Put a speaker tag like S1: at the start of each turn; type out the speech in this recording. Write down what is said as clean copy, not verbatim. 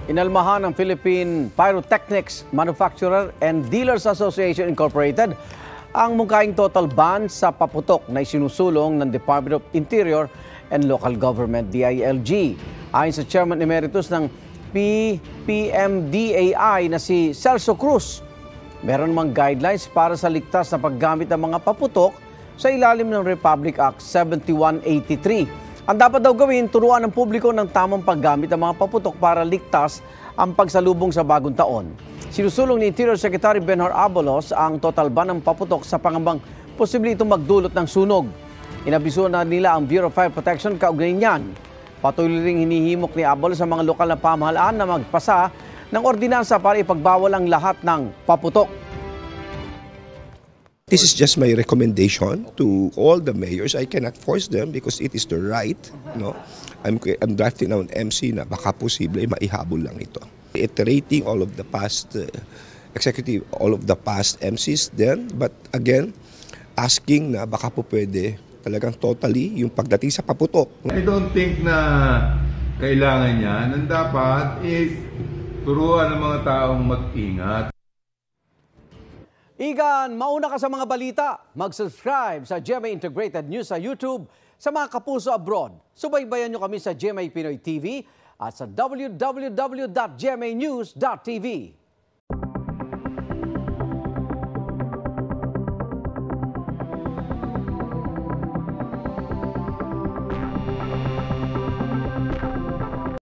S1: Inalmahan ng Philippine Pyrotechnics Manufacturer and Dealers Association Incorporated ang mungkaing total ban sa paputok na isinusulong ng Department of Interior and Local Government DILG. Ayon sa Chairman Emeritus ng PMDAI na si Celso Cruz, meron mang guidelines para sa ligtas na paggamit ng mga paputok sa ilalim ng Republic Act 7183. Ang dapat daw gawin, turuan ng publiko ng tamang paggamit ng mga paputok para ligtas ang pagsalubong sa bagong taon. Sinusulong ni Interior Secretary Benhur Abalos ang total ban ng paputok sa pangambang posible itong magdulot ng sunog. Inabiso na nila ang Bureau of Fire Protection kaugnay niyan. Patuloy ring hinihimok ni Abalos sa mga lokal na pamahalaan na magpasa ng ordinansa para ipagbawal ang lahat ng paputok.
S2: This is just my recommendation to all the mayors. I cannot force them because it is the right. No, I'm drafting now an MC na baka posible maihabol lang ito. Iterating all of the past all of the past MCs then, but again, asking na baka po pwede talagang totally yung pagdating sa paputok.
S3: I don't think na kailangan yan. Ang dapat is turuan ng mga taong mag-ingat.
S1: Igan, mauna ka sa mga balita. Mag-subscribe sa GMA Integrated News sa YouTube. Sa mga kapuso abroad, subaybayan nyo kami sa GMA Pinoy TV at sa www.gmanews.tv.